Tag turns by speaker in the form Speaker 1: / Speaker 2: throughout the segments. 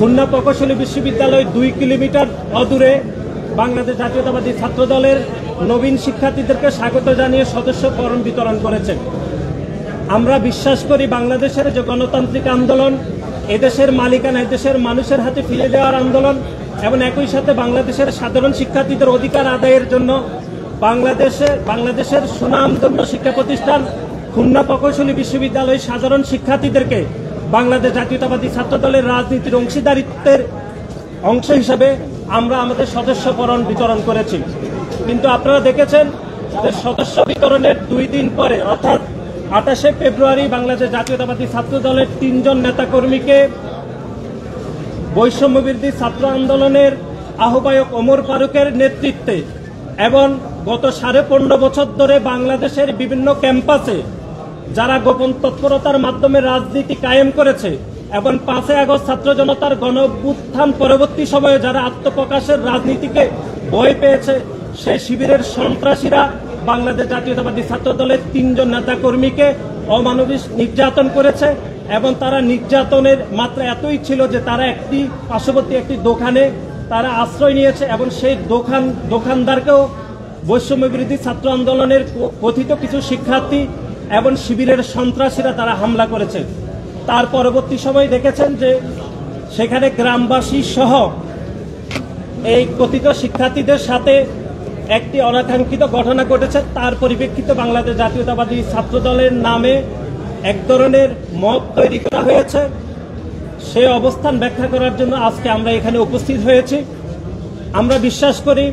Speaker 1: খুলনা প্রকৌশলী বিশ্ববিদ্যালয় 2 কিলোমিটার অদূরে বাংলাদেশ জাতীয়তাবাদী ছাত্রদলের নবীন শিক্ষার্থীদেরকে স্বাগত জানিয়ে সদস্যকরণ বিতরণ করেছেন। আমরা বিশ্বাস করি বাংলাদেশের যে গণতান্ত্রিক আন্দোলন, এদেশের মালিকানা এদেশের মানুষের হাতে ফিরে দেওয়ার আন্দোলন এবং একই সাথে বাংলাদেশের সাধারণ শিক্ষার্থীদের অধিকার আদায়ের জন্য বাংলাদেশের সুনামধন্য শিক্ষা প্রতিষ্ঠান খুলনা প্রকৌশলী বিশ্ববিদ্যালয়ের সাধারণ শিক্ষার্থীদেরকে বাংলাদেশ জাতীয়তাবাদী ছাত্রদলের রাজনীতির অংশীদারিত্বের অংশ হিসাবে আমরা আমাদের সদস্যকরণ বিতরণ করেছি। কিন্তু আপনারা দেখেছেন যে সদস্য বিতরণের 2 দিন পরে অর্থাৎ 28শে ফেব্রুয়ারি বাংলাদেশ জাতীয়তাবাদী ছাত্রদলের 3 জন নেতাকর্মীকে বৈষম্যবিরোধী ছাত্র আন্দোলনের আহ্বায়ক ওমর ফারুকের নেতৃত্বে এবং গত 15.5 বছর ধরে বাংলাদেশের বিভিন্ন ক্যাম্পাসে যারা গোপন তৎপরতার মাধ্যমে রাজনীতি কায়েম করেছে এবং 5 আগস্ট ছাত্র জনতার গণঅভ্যুত্থান পরবর্তী সময়ে যারা আত্মপ্রকাশের রাজনীতিকে ভয় পেয়েছে, সেই শিবিরের সন্ত্রাসীরা বাংলাদেশ জাতীয়তাবাদী ছাত্রদলের 3 জন নেতাকর্মীকে অমানবিক নির্যাতন করেছে এবং তারা নির্যাতনের মাত্রা এতই ছিল যে তারা পার্শ্ববর্তী একটি দোকানে তারা আশ্রয় নিয়েছে এবং সেই দোকানদারকেও বৈষম্যবিরোধী ছাত্র আন্দোলনের কথিত কিছু শিক্ষার্থী এবং শিবিরের সন্ত্রাসীরা তারা হামলা করেছে। তার পরবর্তী সময় দেখেছেন যে সেখানে গ্রামবাসী সহ এই কথিত শিক্ষার্থীদের সাথে একটি অনাকাঙ্ক্ষিত ঘটনা ঘটেছে। তার পরিপ্রেক্ষিতে বাংলাদেশ জাতীয়তাবাদী ছাত্রদলের নামে এক ধরনের মব তৈরি করা হয়েছে। সেই অবস্থান ব্যাখ্যা করার জন্য আজকে আমরা এখানে উপস্থিত হয়েছি। আমরা বিশ্বাস করি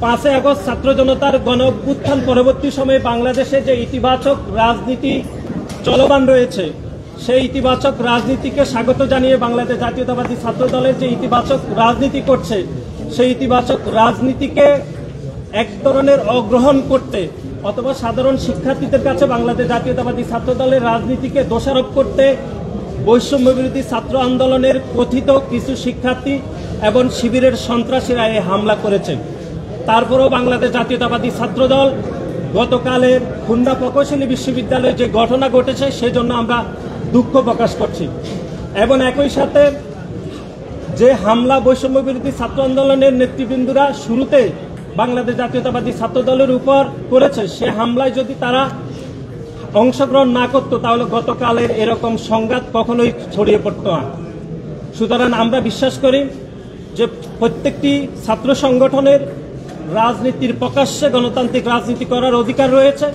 Speaker 1: 5 আগস্ট ছাত্র জনতার গণঅভ্যুত্থান পরবর্তী সময়ে বাংলাদেশে যে ইতিবাচক রাজনীতি চলমান রয়েছে, সেই ইতিবাচক রাজনীতিকে স্বাগত জানিয়ে বাংলাদেশ জাতীয়তাবাদী ছাত্রদলের যে ইতিবাচক রাজনীতি করছে, সেই ইতিবাচক রাজনীতিকে এক ধরনের অগ্রহণ করতে অথবা সাধারণ শিক্ষার্থীদের কাছে বাংলাদেশ জাতীয়তাবাদী ছাত্রদলের রাজনীতিকে দোষারোপ করতে বৈষম্যবিরোধী ছাত্র আন্দোলনের কথিত কিছু শিক্ষার্থী এবং শিবিরের সন্ত্রাসীরা এই হামলা করেছে। তারপরেও বাংলাদেশ জাতীয়তাবাদী ছাত্রদল গতকালের খুলনা প্রকৌশলী বিশ্ববিদ্যালয়ে যে ঘটনা ঘটেছে সেজন্য আমরা দুঃখ প্রকাশ করছি এবং একই সাথে যে হামলা বৈষম্যবিরোধী ছাত্র আন্দোলনের নেতৃবৃন্দরা শুরুতে বাংলাদেশ জাতীয়তাবাদী ছাত্রদলের উপর করেছে, সে হামলায় যদি তারা অংশগ্রহণ না করত তাহলে গতকালের এরকম সংঘাত কখনোই ছড়িয়ে পড়ত না। সুতরাং আমরা বিশ্বাস করি যে প্রত্যেকটি ছাত্র সংগঠনের রাজনীতির প্রকাশ্যে গণতান্ত্রিক রাজনীতি করার অধিকার রয়েছে।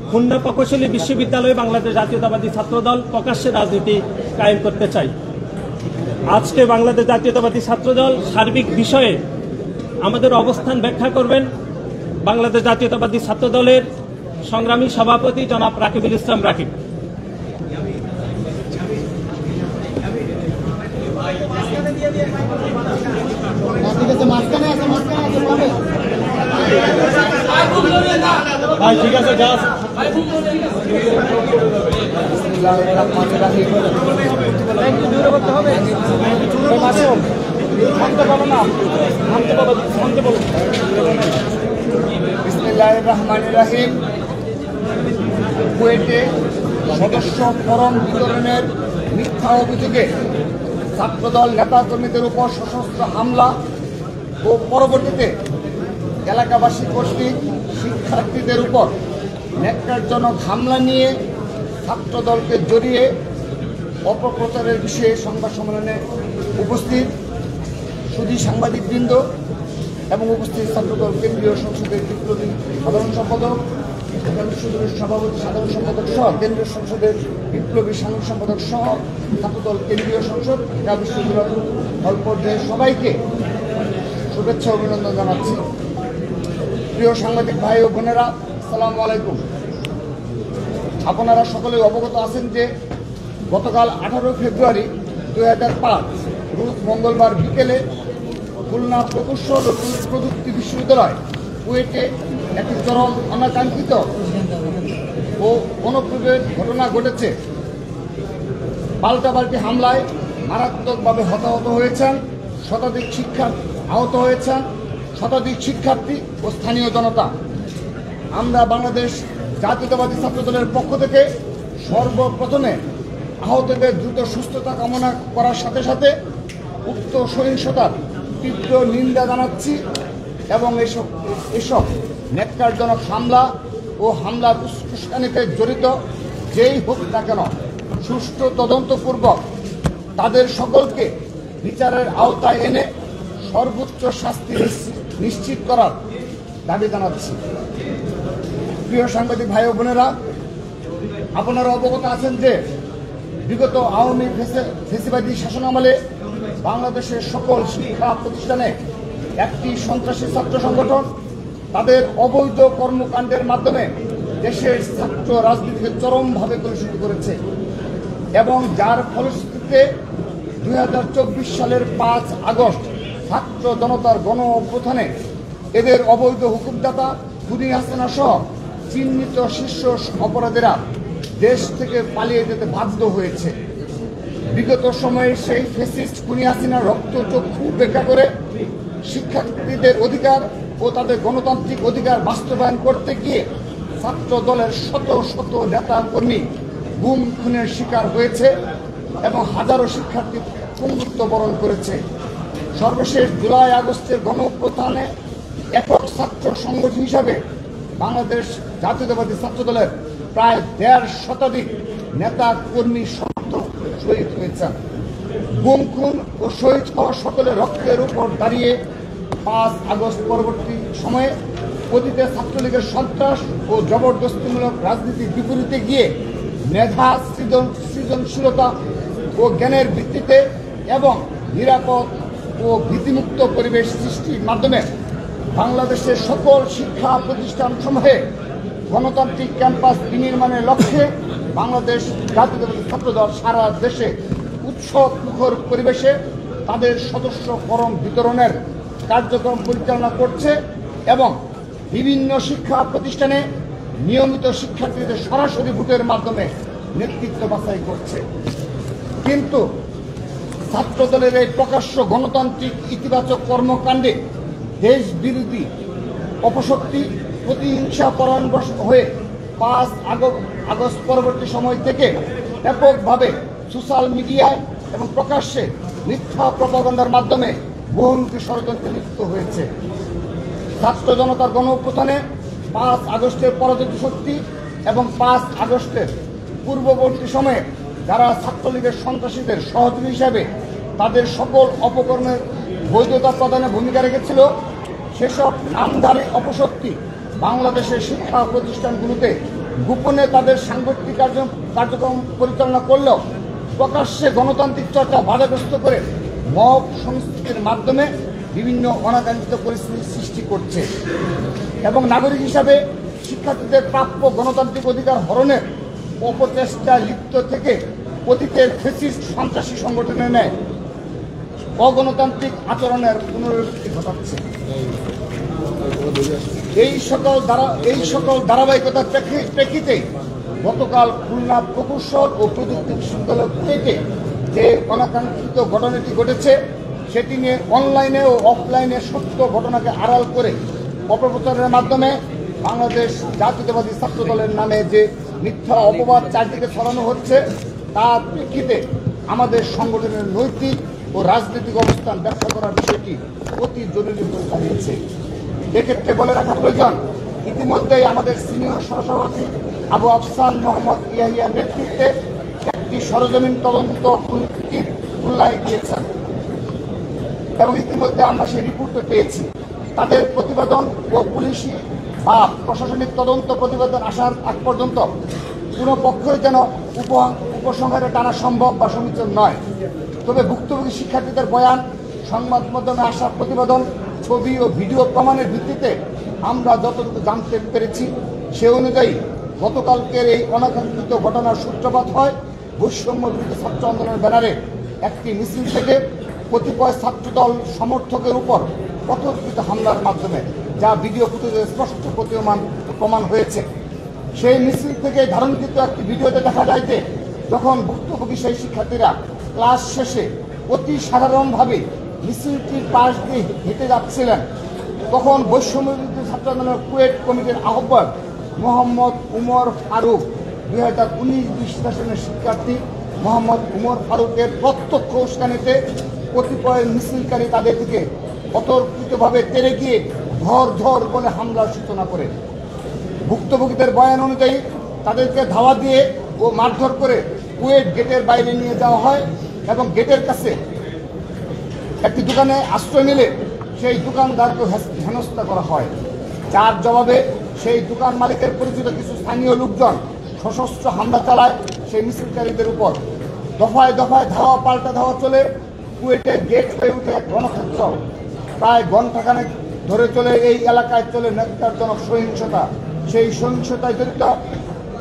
Speaker 1: খুলনা প্রকৌশলী বিশ্ববিদ্যালয়ে বাংলাদেশ জাতীয়তাবাদী ছাত্রদল প্রকাশ্যে রাজনীতি কায়েম করতে চাই। আজকে বাংলাদেশ জাতীয়তাবাদী ছাত্রদল সার্বিক বিষয়ে আমাদের অবস্থান ব্যাখ্যা করবেন বাংলাদেশ জাতীয়তাবাদী ছাত্রদলের সংগ্রামী সভাপতি জনাব রাকিবুল ইসলাম রাকিব। ঠিক আছে,
Speaker 2: বিসমিল্লাহির রহমানির রহিম। কুয়েটে সদস্যকরণ বিতরণের মিথ্যা অভিযোগে ছাত্রদল নেতাকর্মীদের উপর সশস্ত্র হামলা ও পরবর্তীতে এলাকাবাসী কর্তৃক শিক্ষার্থীদের উপর ন্যাক্কারজনক হামলা নিয়ে ছাত্রদলকে জড়িয়ে অপপ্রচারের বিষয়ে সংবাদ সম্মেলনে উপস্থিত সুধী সাংবাদিকবৃন্দ এবং উপস্থিত ছাত্রদল কেন্দ্রীয় সংসদের বিপ্লবী সাধারণ সম্পাদক, সভাপতি সাধারণ সম্পাদক সহ কেন্দ্রীয় সংসদের বিপ্লবী সাধারণ সম্পাদক সহ ছাত্রদল কেন্দ্রীয় সংসদ ঢাকা বিশ্ববিদ্যালয় হল পর্যায়ে সবাইকে শুভেচ্ছা অভিনন্দন জানাচ্ছি। প্রিয় সাংবাদিক ভাই ও বোনেরা, আসসালামু আলাইকুম। আপনারা সকলে অবগত আছেন যে গতকাল 18 ফেব্রুয়ারি 2005 রোজ মঙ্গলবার বিকেলে খুলনা প্রকৌশল ও প্রযুক্তি বিশ্ববিদ্যালয় কুয়েটে একটি চরম অনাকাঙ্ক্ষিত ও গণপ্রবেশ ঘটনা ঘটেছে। পাল্টাপাল্টি হামলায় মারাত্মকভাবে হতাহত হয়েছেন শতাধিক শিক্ষার্থী ও স্থানীয় জনতা। আমরা বাংলাদেশ জাতীয়তাবাদী ছাত্রদলের পক্ষ থেকে সর্বপ্রথমে আহতদের দ্রুত সুস্থতা কামনা করার সাথে সাথে উক্ত সহিংসতার তীব্র নিন্দা জানাচ্ছি এবং এসব ন্যাক্কারজনক হামলা ও হামলার উস্কানিতে জড়িত যেই হোক না কেন সুষ্ঠু তদন্তপূর্বক তাদের সকলকে বিচারের আওতায় এনে সর্বোচ্চ শাস্তি নিশ্চিত করার দাবি জানাচ্ছি। প্রিয় সাংবাদিক ভাই ও বোনেরা, আপনারা অবগত আছেন যে বিগত আওয়ামী ফেসিবাদী শাসনামলে বাংলাদেশের সকল শিক্ষা প্রতিষ্ঠানে একটি সন্ত্রাসী ছাত্র সংগঠন তাদের অবৈধ কর্মকাণ্ডের মাধ্যমে দেশের ছাত্র রাজনীতিকে চরমভাবে কলুষিত করেছে এবং যার ফলশ্রুতিতে 2024 সালের 5 আগস্ট ছাত্র জনতার গণ অভ্যুত্থানে এদের অবৈধ হুকুমদাতা খুনি হাসিনা সহ চিহ্নিত শীর্ষ অপরাধীরা দেশ থেকে পালিয়ে যেতে বাধ্য হয়েছে। বিগত সময়ে সেই ফ্যাসিস্ট খুনি হাসিনার রক্তচক্ষু উপেক্ষা করে শিক্ষার্থীদের অধিকার ও তাদের গণতান্ত্রিক অধিকার বাস্তবায়ন করতে গিয়ে ছাত্র দলের শত শত নেতা কর্মী গুম খুনের শিকার হয়েছে এবং হাজারো শিক্ষার্থী পঙ্গুত্ব বরণ করেছে। সর্বশেষ জুলাই আগস্টের গণঅভ্যুত্থানে একক ছাত্র সংগঠন হিসাবে বাংলাদেশ জাতীয়তাবাদী ছাত্র দলের প্রায় 1.5 শতাধিক নেতা কর্মী সমর্থক শহীদ হয়েছেন। গুম খুন ও শহীদ হওয়া সকলের রক্তের উপর দাঁড়িয়ে 5 আগস্ট পরবর্তী সময়ে অতীতে ছাত্রলীগের সন্ত্রাস ও জবরদস্তিমূলক রাজনীতির বিপরীতে গিয়ে মেধা সৃজনশীলতা ও জ্ঞানের ভিত্তিতে এবং নিরাপদ ও ভীতিমুক্ত পরিবেশ সৃষ্টির মাধ্যমে বাংলাদেশের সকল শিক্ষা প্রতিষ্ঠানসমূহে গণতান্ত্রিক ক্যাম্পাস বিনির্মাণের লক্ষ্যে বাংলাদেশ জাতীয়তাবাদী ছাত্রদল সারা দেশে উৎসব মুখর পরিবেশে তাদের সদস্য ফরম বিতরণের কার্যক্রম পরিচালনা করছে এবং বিভিন্ন শিক্ষা প্রতিষ্ঠানে নিয়মিত শিক্ষার্থীদের সরাসরি ভোটের মাধ্যমে নেতৃত্ব বাছাই করছে। কিন্তু ছাত্রদলের এই প্রকাশ্য গণতান্ত্রিক ইতিবাচক কর্মকাণ্ডে দেশ বিরোধী অপশক্তি প্রতিহিংসা পরায়ণ হয়ে 5 আগস্ট পরবর্তী সময় থেকে ব্যাপকভাবে সোশ্যাল মিডিয়ায় এবং প্রকাশ্যে মিথ্যা প্রপাগান্ডার মাধ্যমে বহুমুখী ষড়যন্ত্রে লিপ্ত হয়েছে। ছাত্র জনতার গণ অভ্যুত্থানে 5 আগস্টের পরাজিত শক্তি এবং 5 আগস্টের পূর্ববর্তী সময়ে যারা ছাত্রলীগের সন্ত্রাসীদের সহযোগী হিসাবে তাদের সকল অপকর্মের বৈধতা প্রদানে ভূমিকা রেখেছিল, সেসব নামধারী অপশক্তি বাংলাদেশের শিক্ষা প্রতিষ্ঠানগুলোতে গোপনে তাদের সাংগঠনিক কার্যক্রম পরিচালনা করলেও প্রকাশ্যে গণতান্ত্রিক চর্চা বাধাগ্রস্ত করে মব সংস্কৃতির মাধ্যমে বিভিন্ন অনাকাঙ্ক্ষিত পরিস্থিতির সৃষ্টি করছে এবং নাগরিক হিসাবে শিক্ষার্থীদের প্রাপ্য গণতান্ত্রিক অধিকার হরণের অপচেষ্টায় লিপ্ত থেকে অতীতের ফ্যাসিস্ট সন্ত্রাসী সংগঠনের ন্যায় অগণতান্ত্রিক আচরণের পুনরাবৃত্তি ঘটাচ্ছে। এই সকল ধারাবাহিকতার প্রেক্ষিতে গতকাল খুলনা প্রকৌশল ও প্রযুক্তি বিশ্ববিদ্যালয় থেকে যে অনাকাঙ্ক্ষিত ঘটনাটি ঘটেছে সেটি নিয়ে অনলাইনে ও অফলাইনে সত্য ঘটনাকে আড়াল করে অপপ্রচারের মাধ্যমে বাংলাদেশ জাতীয়তাবাদী ছাত্র দলের নামে যে মিথ্যা অপবাদ চারদিকে ছড়ানো হচ্ছে তার প্রেক্ষিতে আমাদের সংগঠনের নৈতিক ও রাজনৈতিক অবস্থান ব্যাখ্যা করার বিষয়টি অতি জরুরি হয়ে দাঁড়িয়েছে। এক্ষেত্রে বলে রাখা প্রয়োজন, ইতিমধ্যেই আমাদের সিনিয়র সহসভাপতি আবু আফসান মোহাম্মদ ইয়াহিয়ার নেতৃত্বে একটি সরজমিন তদন্ত খুলনায় গিয়েছেন এবং ইতিমধ্যে আমরা সেই রিপোর্টও পেয়েছি। তাদের প্রতিবেদন ও পুলিশি বা প্রশাসনিক তদন্ত প্রতিবেদন আসার আগ পর্যন্ত কোনো পক্ষই যেন উপসংহারে টানা সম্ভব বা সমীচীন নয়। তবে ভুক্তভোগী শিক্ষার্থীদের বয়ান, সংবাদ মাধ্যমে আসা প্রতিবেদন, ছবি ও ভিডিও প্রমাণের ভিত্তিতে আমরা যতটুকু জানতে পেরেছি সে অনুযায়ী গতকালকের এই অনাকাঙ্ক্ষিত ঘটনার সূত্রপাত হয় বৈষম্য বিরোধী ছাত্র আন্দোলনের ব্যানারে একটি মিছিল থেকে কতিপয় ছাত্রদল সমর্থকের উপর পথকৃত হামলার মাধ্যমে, যা ভিডিও ফুটেজে স্পষ্ট প্রমাণ হয়েছে। সেই মিছিল থেকে ধারণকৃত একটি ভিডিওতে দেখা যায় যে যখন ভুক্তভোগী সেই শিক্ষার্থীরা ক্লাস শেষে অতি সাধারণভাবে মিছিলটির পাশ দিয়ে হেঁটে যাচ্ছিলেন, তখন বৈষম্য বিরোধী ছাত্র আন্দোলনের কুয়েট কমিটির আহ্বায়ক মোহাম্মদ উমর ফারুক 2019-20 সেশনের শিক্ষার্থী মোহাম্মদ উমর ফারুকের প্রত্যক্ষ উস্কানিতে কতিপয় মিছিলকারী তাদের দিকে অতর্কিতভাবে তেড়ে গিয়ে ধর ধর বলে হামলার সূচনা করে। ভুক্তভোগীদের বয়ান অনুযায়ী তাদেরকে ধাওয়া দিয়ে ও মারধর করে কুয়েট গেটের বাইরে নিয়ে যাওয়া হয় এবং গেটের কাছে একটি দোকানে আশ্রয় নিলে সেই দোকানদারকে হেনস্থা করা হয়, যার জবাবে সেই দোকান মালিকের পরিচিত কিছু স্থানীয় লোকজন সশস্ত্র হামলা চালায় সেই মিছিলকারীদের উপর। দফায় দফায় ধাওয়া পাল্টা ধাওয়া চলে কুয়েটের গেট হয়ে উঠে এক রণক্ষেত্র। প্রায় ঘণ্টাখানেক ধরে চলে এই এলাকায় চলে ন্যক্কারজনক সহিংসতা। সেই সহিংসতায় জড়িত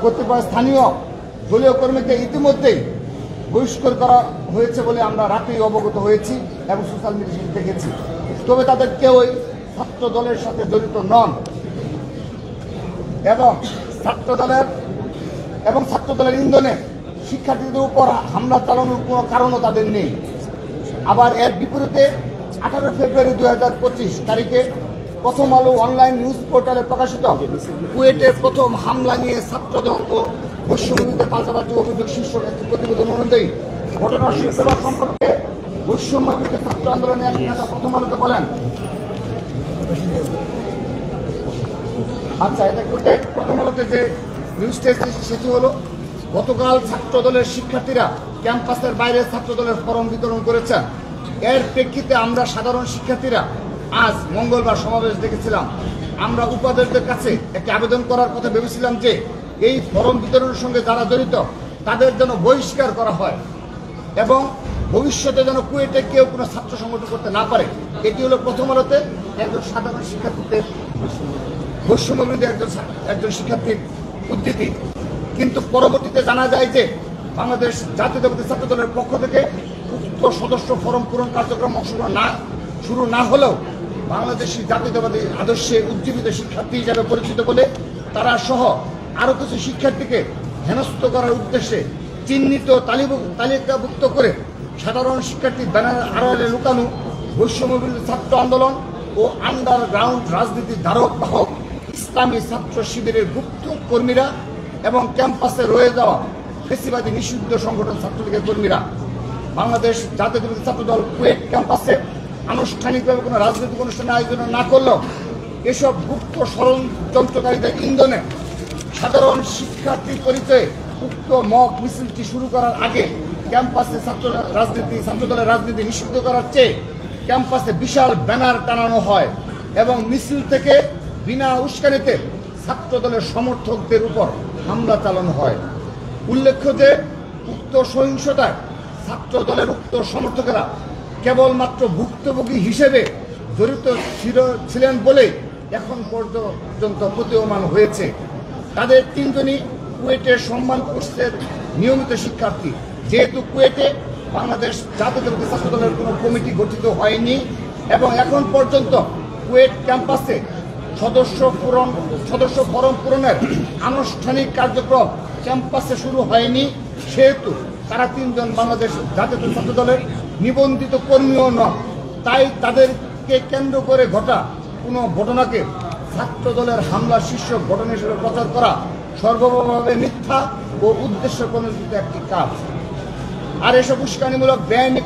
Speaker 2: কতিপয় স্থানীয় দলীয় কর্মীকে ইতিমধ্যেই বহিষ্কার করা হয়েছে বলে আমরা রাতেই অবগত হয়েছি এবং সোশ্যাল মিডিয়ায় দেখেছি। তবে তাদের কেউই ছাত্র দলের সাথে জড়িত নন এবং ছাত্র দলের ইন্ধনে শিক্ষার্থীদের উপর হামলা চালানোর কোনো কারণও তাদের নেই। আবার এর বিপরীতে 18 ফেব্রুয়ারি 2025 তারিখে প্রথম আলো অনলাইন নিউজ পোর্টালে প্রকাশিত কুয়েটের প্রথম হামলা নিয়ে ছাত্রদল ও বৈষম্যবিরোধী পাল্টাপাল্টি অভিযোগ শীর্ষক একটি প্রতিবেদন অনুযায়ী ঘটনার সূত্রপাত সম্পর্কে বৈষম্যবিরোধী ছাত্র আন্দোলনের এক নেতা প্রথম আলোতে বলেন, আচ্ছা এটা করতে প্রথম আলোতে যে নিউজটা এসেছে সেটি হলো গতকাল ছাত্র দলের শিক্ষার্থীরা ক্যাম্পাসের বাইরে ছাত্র দলের ফরম বিতরণ করেছেন। এর প্রেক্ষিতে আমরা সাধারণ শিক্ষার্থীরা আজ মঙ্গলবার সমাবেশ দেখেছিলাম। আমরা উপাচার্যদের কাছে একটি আবেদন করার কথা ভেবেছিলাম যে এই ফরম বিতরণের সঙ্গে যারা জড়িত তাদের যেন বহিষ্কার করা হয় এবং ভবিষ্যতে যেন কুয়েটে কেউ কোনো ছাত্র সংগঠন করতে না পারে। এটি হলো প্রথম আলোতে একজন সাধারণ শিক্ষার্থীদের বৈষম্যবিরোধী একজন শিক্ষার্থীর উদ্ধৃতি। কিন্তু পরবর্তীতে জানা যায় যে বাংলাদেশ জাতীয়তাবাদী ছাত্র দলের পক্ষ থেকে উক্ত সদস্য ফরম পূরণ কার্যক্রম শুরু না হলেও বাংলাদেশি জাতীয়তাবাদী আদর্শে উজ্জীবিত শিক্ষার্থী হিসাবে পরিচিত বলে তারা সহ আরো কিছু শিক্ষার্থীকে হেনস্থ করার উদ্দেশ্যে চিহ্নিত তালিকাভুক্ত করে সাধারণ শিক্ষার্থী ব্যানারের আড়ালে লুকানো বৈষম্যবিরোধী ছাত্র আন্দোলন ও আন্ডারগ্রাউন্ড রাজনীতির ধারক বাহক ইসলামী ছাত্র শিবিরের গুপ্ত কর্মীরা এবং ক্যাম্পাসে রয়ে যাওয়া ফেসিবাদী নিষিদ্ধ সংগঠন ছাত্রলীগের কর্মীরা বাংলাদেশ জাতীয়তাবাদী ছাত্র দল কুয়েট ক্যাম্পাসে আনুষ্ঠানিকভাবে কোনো রাজনৈতিক অনুষ্ঠানের আয়োজন না করলেও এসব গুপ্ত ষড়যন্ত্রকারীদের ইন্ধনে সাধারণ শিক্ষার্থী পরিচয়ে উক্ত মক মিছিলটি শুরু করার আগে ক্যাম্পাসে ছাত্র দলের রাজনীতি নিষিদ্ধ করার চেয়ে ক্যাম্পাসে বিশাল ব্যানার টানানো হয় এবং মিছিল থেকে বিনা উস্কানিতে ছাত্র দলের সমর্থকদের উপর হামলা চালানো হয়। উল্লেখ্য যে উক্ত সহিংসতায় ছাত্র দলের উক্ত সমর্থকেরা কেবলমাত্র ভুক্তভোগী হিসেবে জড়িত ছিলেন বলে এখন পর্যন্ত প্রতীয়মান হয়েছে। তাদের তিনজনই কুয়েটের সম্মান কোর্সের নিয়মিত শিক্ষার্থী। যেহেতু কুয়েটে বাংলাদেশ জাতীয়তাবাদী ছাত্র দলের কোনো কমিটি গঠিত হয়নি এবং এখন পর্যন্ত কুয়েট ক্যাম্পাসে সদস্য ফরম পূরণের আনুষ্ঠানিক কার্যক্রম ক্যাম্পাসে শুরু হয়নি, সেহেতু তারা তিনজন বাংলাদেশ জাতীয় ছাত্র দলের নিবন্ধিত কর্মীও নন। তাই তাদেরকে কেন্দ্র করে ঘটা কোনো ঘটনাকে ছাত্র দলের হামলা শীর্ষক ঘটনা হিসেবে প্রচার করা সর্বভাবে মিথ্যা ও উদ্দেশ্য প্রণোদিত একটি কাজ। আর এসব উস্কানিমূলক বেআইনি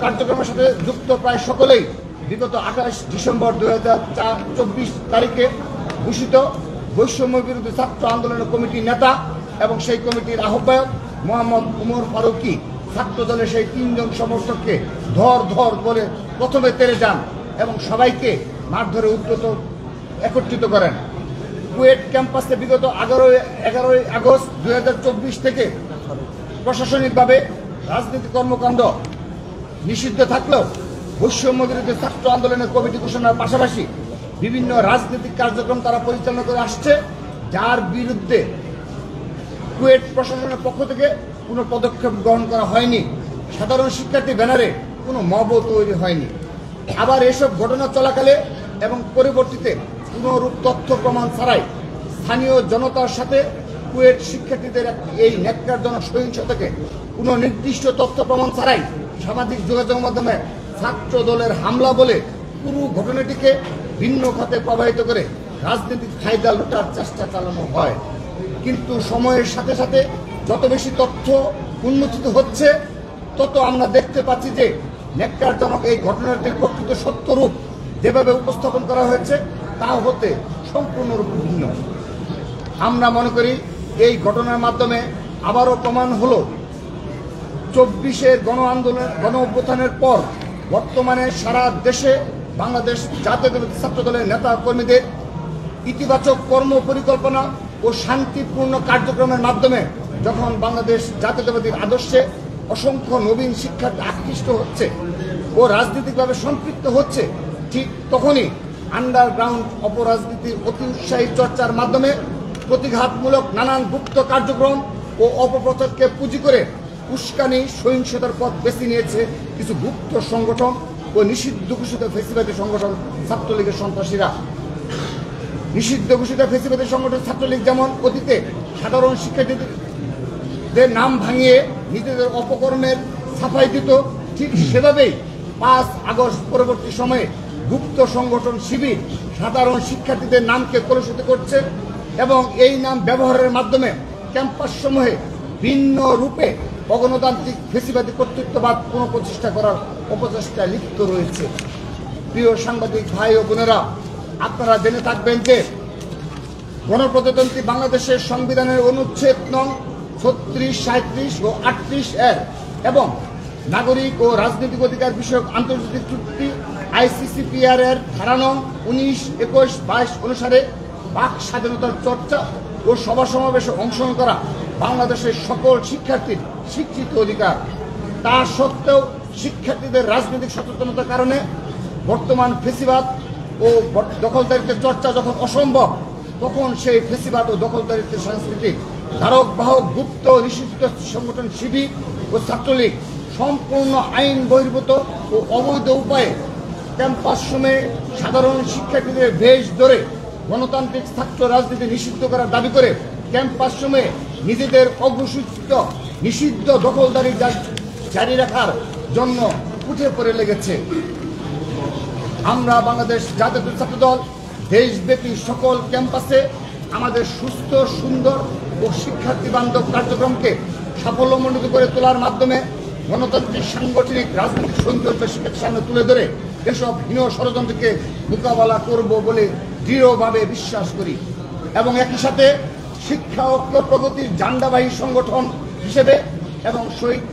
Speaker 2: কার্যক্রমের সাথে যুক্ত প্রায় সকলেই বিগত 28 ডিসেম্বর 2024 তারিখে ঘোষিত বৈষম্য বিরোধী ছাত্র আন্দোলনের কমিটির নেতা এবং সেই কমিটির আহ্বায়ক মোহাম্মদ উমর ফারুকি ছাত্র দলের সেই তিনজন সমর্থককে ধর বলে প্রথমে তেড়ে যান এবং সবাইকে মারধরে একত্রিত করেন। কুয়েট ক্যাম্পাসে বিগত 11 আগস্ট 2024 থেকে প্রশাসনিকভাবে রাজনৈতিক কর্মকাণ্ড নিষিদ্ধ থাকলেও বৈষম্য বিরোধী ছাত্র আন্দোলনের কমিটি ঘোষণার পাশাপাশি বিভিন্ন রাজনৈতিক কার্যক্রম তারা পরিচালনা করে আসছে, যার বিরুদ্ধে কুয়েট প্রশাসনের পক্ষ থেকে কোনো পদক্ষেপ গ্রহণ করা হয়নি। সাধারণ শিক্ষার্থী ব্যানারে কোনো মবও তৈরি হয়নি। আবার এসব ঘটনা চলাকালে এবং পরবর্তীতে কোনোরূপ তথ্য প্রমাণ ছাড়াই স্থানীয় জনতার সাথে কুয়েট শিক্ষার্থীদের এই ন্যাক্কারজনক সহিংসতাকে কোনো নির্দিষ্ট তথ্য প্রমাণ ছাড়াই সামাজিক যোগাযোগ মাধ্যমে ছাত্র দলের হামলা বলে পুরো ঘটনাটিকে ভিন্ন খাতে প্রবাহিত করে রাজনৈতিক ফায়দা লুটার চেষ্টা চালানো হয়। কিন্তু সময়ের সাথে সাথে যত বেশি তথ্য উন্মোচিত হচ্ছে, তত আমরা দেখতে পাচ্ছি যে ন্যাক্কারজনক এই ঘটনাটির প্রকৃত সত্যরূপ যেভাবে উপস্থাপন করা হয়েছে তা হতে সম্পূর্ণরূপে ভিন্ন। আমরা মনে করি এই ঘটনার মাধ্যমে আবারও প্রমাণ হলো 24-এর গণ আন্দোলন গণ অভ্যুত্থানের পর বর্তমানে সারা দেশে বাংলাদেশ জাতীয়তাবাদী ছাত্র দলের নেতা কর্মীদের ইতিবাচক কর্ম পরিকল্পনা ও শান্তিপূর্ণ কার্যক্রমের মাধ্যমে যখন বাংলাদেশ জাতীয়তাবাদীর আদর্শে অসংখ্য নবীন শিক্ষার্থী আকৃষ্ট হচ্ছে ও রাজনৈতিকভাবে সম্পৃক্ত হচ্ছে, ঠিক তখনই আন্ডারগ্রাউন্ড অপরাজনীতির অতি উৎসাহী চর্চার মাধ্যমে প্রতিঘাতমূলক নানান গুপ্ত কার্যক্রম ও অপপ্রচারকে পুঁজি করে উস্কানি সহিংসতার পথ বেছে নিয়েছে কিছু গুপ্ত সংগঠন ও নিষিদ্ধ ঘোষিত ফেসিবাদী সংগঠন ছাত্রলীগের সন্ত্রাসীরা। নিষিদ্ধ ঘোষিত ফেসিবাদী সংগঠন ছাত্রলীগ যেমন অতীতে সাধারণ শিক্ষার্থীদের নাম ভাঙিয়ে নিজেদের অপকর্মের সাফাই দিত, ঠিক সেভাবেই 5 আগস্ট পরবর্তী সময়ে গুপ্ত সংগঠন শিবির সাধারণ শিক্ষার্থীদের নামকে কলুষিত করছে এবং এই নাম ব্যবহারের মাধ্যমে ক্যাম্পাস সমূহে ভিন্ন রূপে অগণতান্ত্রিক ফেসিবাদী কর্তৃত্ববাদ পুনঃপ্রতিষ্ঠা করার অপচেষ্টায় লিপ্ত রয়েছে। প্রিয় সাংবাদিক ভাই ও বোনেরা, আপনারা জেনে থাকবেন যে গণপ্রজাতন্ত্রী বাংলাদেশের সংবিধানের অনুচ্ছেদ নং 36, 37 ও 38 এর এবং নাগরিক ও রাজনৈতিক অধিকার বিষয়ক আন্তর্জাতিক চুক্তি ICCPR এর ধারা নং 19, 21, 22 অনুসারে বাক স্বাধীনতার চর্চা ও সভা সমাবেশে অংশগ্রহণ করা বাংলাদেশের সকল শিক্ষার্থীর স্বীকৃত অধিকার। তা সত্ত্বেও শিক্ষার্থীদের রাজনৈতিক সচেতনতার কারণে বর্তমান ফেসিবাদ ও দখলদারিত্বের চর্চা যখন অসম্ভব, তখন সেই ফেসিবাদ ও দখলদারিত্বের সাংস্কৃতিক ধারক বাহক গুপ্ত নিষিদ্ধ সংগঠন শিবির ও ছাত্রলীগ সম্পূর্ণ আইন বহির্ভূত ও অবৈধ উপায়ে ক্যাম্পাস সময়ে সাধারণ শিক্ষার্থীদের বেশ ধরে গণতান্ত্রিক ছাত্র রাজনীতি নিষিদ্ধ করার দাবি করে ক্যাম্পাস সময়ে নিজেদের অঘোষিত নিষিদ্ধ দখলদারি জারি রাখার জন্য উঠে পড়ে লেগেছে। আমরা বাংলাদেশ জাতীয় ছাত্র দল দেশব্যাপী সকল ক্যাম্পাসে আমাদের সুস্থ, সুন্দর ও শিক্ষার্থী বান্ধব কার্যক্রমকে সাফল্যমণ্ডিত করে তোলার মাধ্যমে গণতান্ত্রিক সাংগঠনিক রাজনৈতিক সৌন্দর্য শিক্ষার সামনে তুলে ধরে এসব হীন ষড়যন্ত্রকে মোকাবেলা করব বলে দৃঢ়ভাবে বিশ্বাস করি এবং একই সাথে শিক্ষা ঐক্য প্রগতির ঝান্ডাবাহী সংগঠন হিসেবে এবং শহীদ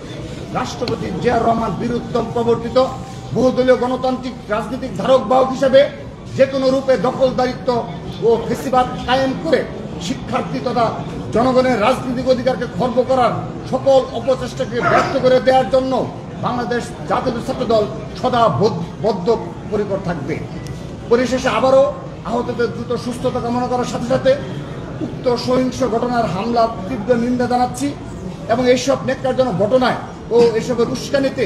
Speaker 2: রাষ্ট্রপতি জিয়াউর রহমান বীরুত্তম প্রবর্তিত বহুদলীয় গণতান্ত্রিক রাজনৈতিক ধারক বাহক হিসেবে যে কোনো রূপে দখলদারিত্ব ও ফেসিবাদ কায়েম করে শিক্ষার্থী তথা জনগণের রাজনৈতিক অধিকারকে খর্ব করার সকল অপচেষ্টাকে ব্যর্থ করে দেওয়ার জন্য বাংলাদেশ জাতীয় ছাত্র দল সদা বদ্ধপরিকর থাকবে। পরিশেষে আবারও আহতদের দ্রুত সুস্থতা কামনা করার সাথে সাথে উক্ত সহিংস ঘটনার হামলার তীব্র নিন্দা জানাচ্ছি এবং এইসব ন্যাক্কারজনক ঘটনায় ও এসবের উস্কানিতে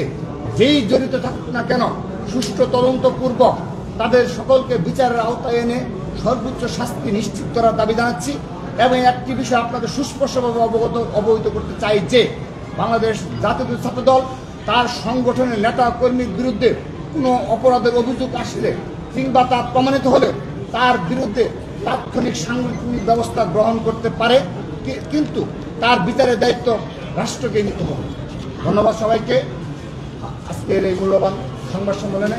Speaker 2: যেই জড়িত থাকুক না কেন সুষ্ঠু তদন্তপূর্বক তাদের সকলকে বিচারের আওতায় এনে সর্বোচ্চ শাস্তি নিশ্চিত করার দাবি জানাচ্ছি এবং একটি বিষয় আপনাদের সুস্পষ্টভাবে অবহিত করতে চাই যে বাংলাদেশ জাতীয় ছাত্র দল তার সংগঠনের নেতা কর্মীর বিরুদ্ধে কোনো অপরাধের অভিযোগ আসলে কিংবা তা প্রমাণিত হলে তার বিরুদ্ধে তাৎক্ষণিক সাংগঠনিক ব্যবস্থা গ্রহণ করতে পারে, কিন্তু তার বিচারের দায়িত্ব রাষ্ট্রকে নিতে হবে। ধন্যবাদ সবাইকে আজকের এই মূল্যবান সংবাদ সম্মেলনে।